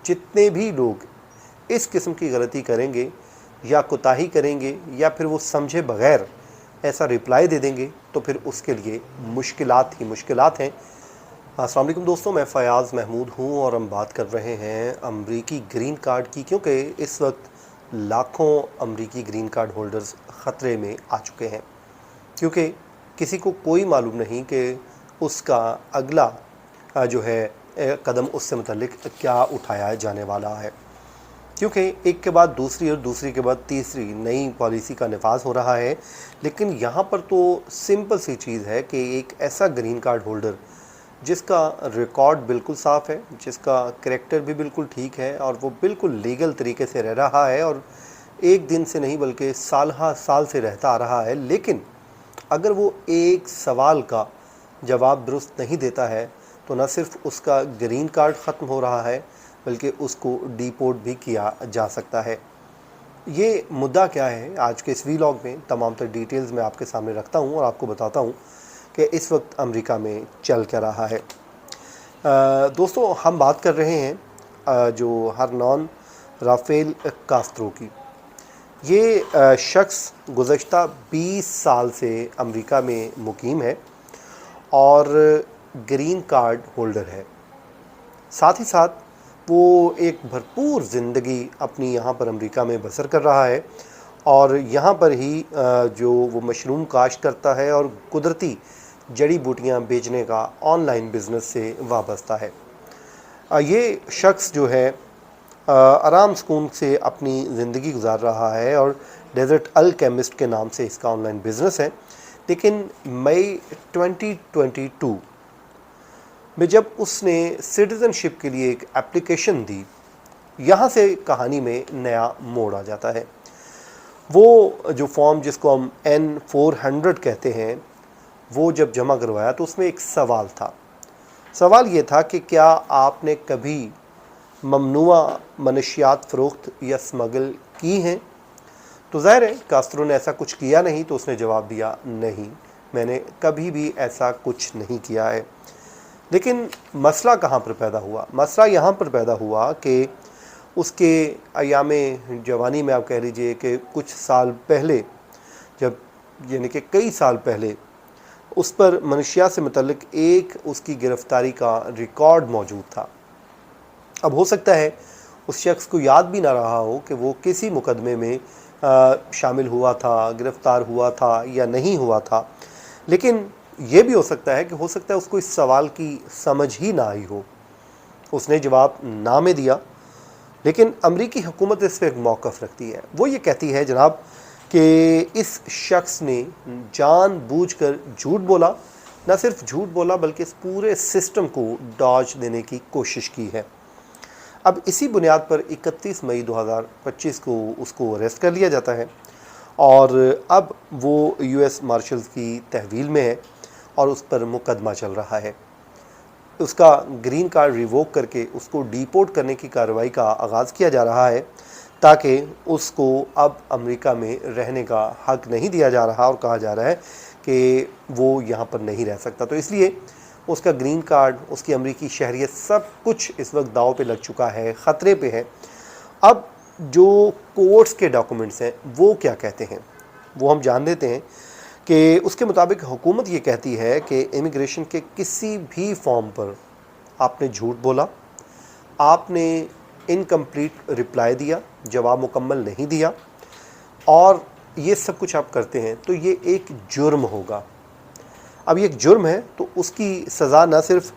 जितने भी लोग इस किस्म की गलती करेंगे या कोताही करेंगे या फिर वो समझे बगैर ऐसा रिप्लाई दे देंगे तो फिर उसके लिए मुश्किलात ही मुश्किलात हैं। अस्सलाम वालेकुम दोस्तों, मैं फ़याज़ महमूद हूँ और हम बात कर रहे हैं अमरीकी ग्रीन कार्ड की, क्योंकि इस वक्त लाखों अमरीकी ग्रीन कार्ड होल्डर्स ख़तरे में आ चुके हैं, क्योंकि किसी को कोई मालूम नहीं कि उसका अगला जो है कदम उससे मुतल्लिक क्या उठाया जाने वाला है। क्योंकि एक के बाद दूसरी और दूसरी के बाद तीसरी नई पॉलिसी का नफाज हो रहा है, लेकिन यहाँ पर तो सिंपल सी चीज़ है कि एक ऐसा ग्रीन कार्ड होल्डर जिसका रिकॉर्ड बिल्कुल साफ़ है, जिसका करैक्टर भी बिल्कुल ठीक है और वो बिल्कुल लीगल तरीके से रह रहा है और एक दिन से नहीं बल्कि साल से रहता आ रहा है, लेकिन अगर वो एक सवाल का जवाब दुरुस्त नहीं देता है तो न सिर्फ उसका ग्रीन कार्ड ख़त्म हो रहा है बल्कि उसको डिपोर्ट भी किया जा सकता है। ये मुद्दा क्या है, आज के इस वीलॉग में तमाम तर डिटेल्स मैं आपके सामने रखता हूँ और आपको बताता हूँ कि इस वक्त अमेरिका में चल क्या रहा है। दोस्तों, हम बात कर रहे हैं जो हरनॉन राफेल कास्त्रो की। ये शख्स गुज़श्ता 20 साल से अमेरिका में मुकीम है और ग्रीन कार्ड होल्डर है। साथ ही साथ वो एक भरपूर ज़िंदगी अपनी यहाँ पर अमेरिका में बसर कर रहा है और यहाँ पर ही जो वो मशरूम काश्त करता है और कुदरती जड़ी बूटियाँ बेचने का ऑनलाइन बिज़नेस से वाबस्ता है। ये शख्स जो है आराम सुकून से अपनी ज़िंदगी गुजार रहा है और डेजर्ट अल्केमिस्ट के नाम से इसका ऑनलाइन बिज़नेस है। लेकिन मई 2022 में जब उसने सिटीज़नशिप के लिए एक एप्लीकेशन दी, यहाँ से कहानी में नया मोड़ आ जाता है। वो जो फॉर्म जिसको हम N-400 कहते हैं, वो जब जमा करवाया तो उसमें एक सवाल था। सवाल ये था कि क्या आपने कभी ममनुआ मनशियात फ़रोख्त या स्मगल की हैं? तो ज़ाहिर है कास्त्रो ने ऐसा कुछ किया नहीं, तो उसने जवाब दिया, नहीं, मैंने कभी भी ऐसा कुछ नहीं किया है। लेकिन मसला कहाँ पर पैदा हुआ? मसला यहाँ पर पैदा हुआ कि उसके अयामे जवानी में आप कह लीजिए कि कुछ साल पहले, जब यानी कि कई साल पहले उस पर मनशियात से मुतल्लिक एक उसकी गिरफ़्तारी का रिकॉर्ड मौजूद था। अब हो सकता है उस शख्स को याद भी ना रहा हो कि वो किसी मुकदमे में शामिल हुआ था, गिरफ़्तार हुआ था या नहीं हुआ था, लेकिन ये भी हो सकता है कि उसको इस सवाल की समझ ही ना आई हो। उसने जवाब ना में दिया, लेकिन अमरीकी हुकूमत इस पर एक मौक़िफ़ रखती है। वो ये कहती है जनाब कि इस शख्स ने जानबूझकर झूठ बोला, न सिर्फ झूठ बोला बल्कि इस पूरे सिस्टम को डॉज देने की कोशिश की है। अब इसी बुनियाद पर 31 मई 2025 को उसको अरेस्ट कर लिया जाता है और अब वो US मार्शल्स की तहवील में है और उस पर मुकदमा चल रहा है। उसका ग्रीन कार्ड रिवोक करके उसको डिपोर्ट करने की कार्रवाई का आगाज़ किया जा रहा है, ताकि उसको अब अमेरिका में रहने का हक़ नहीं दिया जा रहा और कहा जा रहा है कि वो यहाँ पर नहीं रह सकता। तो इसलिए उसका ग्रीन कार्ड, उसकी अमरीकी शहरियत, सब कुछ इस वक्त दाव पे लग चुका है, ख़तरे पे है। अब जो कोर्ट्स के डॉक्यूमेंट्स हैं वो क्या कहते हैं वो हम जान लेते हैं कि उसके मुताबिक हुकूमत ये कहती है कि इमिग्रेशन के किसी भी फॉर्म पर आपने झूठ बोला, आपने इनकम्प्लीट रिप्लाई दिया, जवाब मुकम्मल नहीं दिया और ये सब कुछ आप करते हैं तो ये एक जुर्म होगा। अब ये एक जुर्म है तो उसकी सज़ा न सिर्फ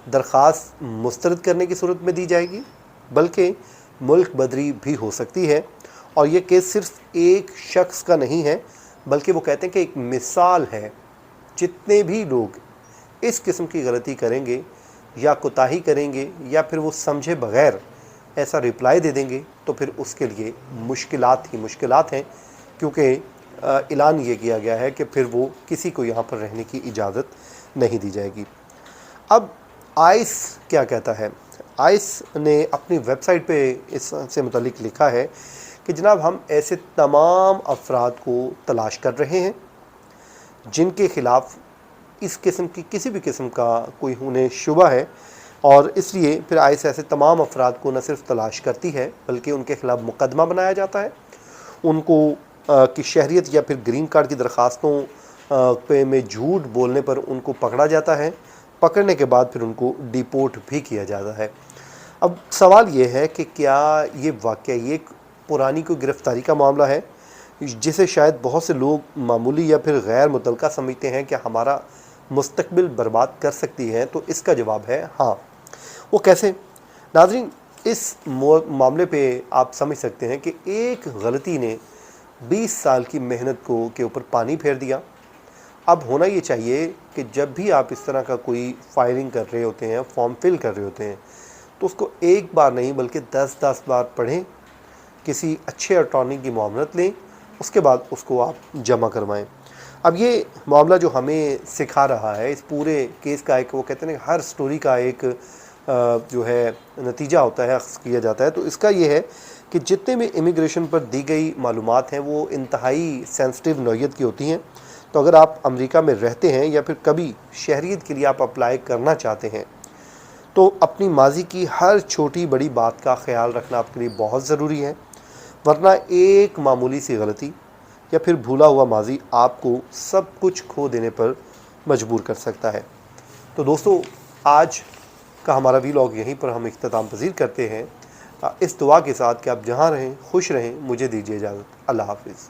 दरख्वास्त मुस्तरद करने की सूरत में दी जाएगी बल्कि मुल्क बदरी भी हो सकती है। और ये केस सिर्फ एक शख्स का नहीं है बल्कि वो कहते हैं कि एक मिसाल है। जितने भी लोग इस किस्म की गलती करेंगे या कोताही करेंगे या फिर वो समझे बगैर ऐसा रिप्लाई दे देंगे तो फिर उसके लिए मुश्किलात ही मुश्किलात हैं, क्योंकि ऐलान ये किया गया है कि फिर वो किसी को यहाँ पर रहने की इजाज़त नहीं दी जाएगी। अब आइस क्या कहता है? आइस ने अपनी वेबसाइट पे इससे मुतालिक लिखा है कि जनाब हम ऐसे तमाम अफराद को तलाश कर रहे हैं जिनके ख़िलाफ़ इस किस्म की किसी भी किस्म का कोई उन्हें शुबा है और इसलिए फिर ICE ऐसे तमाम अफराद को न सिर्फ तलाश करती है बल्कि उनके खिलाफ मुकदमा बनाया जाता है, उनको की शहरियत या फिर ग्रीन कार्ड की दरख्वास्तों पे में झूठ बोलने पर उनको पकड़ा जाता है। पकड़ने के बाद फिर उनको डिपोर्ट भी किया जाता है। अब सवाल ये है कि क्या ये वाक़या ये एक पुरानी कोई गिरफ़्तारी का मामला है जिसे शायद बहुत से लोग मामूली या फिर गैर मुतल्लका समझते हैं, क्या हमारा मुस्तकबिल बर्बाद कर सकती है? तो इसका जवाब है हाँ। वो कैसे? नाज़रीन, इस मामले पे आप समझ सकते हैं कि एक गलती ने 20 साल की मेहनत के ऊपर पानी फेर दिया। अब होना ये चाहिए कि जब भी आप इस तरह का कोई फाइलिंग कर रहे होते हैं, फॉर्म फिल कर रहे होते हैं, तो उसको एक बार नहीं बल्कि 10-10 बार पढ़ें, किसी अच्छे अटॉर्नी की मुआवनत लें, उसके बाद उसको आप जमा करवाएं। अब ये मामला जो हमें सिखा रहा है, इस पूरे केस का एक, वो कहते हैं ना, हर स्टोरी का एक जो है नतीजा होता है, अख्ज़ किया जाता है। तो इसका ये है कि जितने भी इमिग्रेशन पर दी गई मालूमात हैं वो इंतहाई सेंसिटिव नौइयत की होती हैं। तो अगर आप अमेरिका में रहते हैं या फिर कभी शहरियत के लिए आप अप्लाई करना चाहते हैं, तो अपनी माजी की हर छोटी बड़ी बात का ख्याल रखना आपके लिए बहुत ज़रूरी है, वरना एक मामूली सी गलती या फिर भूला हुआ माजी आपको सब कुछ खो देने पर मजबूर कर सकता है। तो दोस्तों, आज का हमारा वीलॉग यहीं पर हम इख्तिताम पज़ीर करते हैं, इस दुआ के साथ कि आप जहाँ रहें खुश रहें। मुझे दीजिए इजाज़त। अल्लाह हाफ़िज़।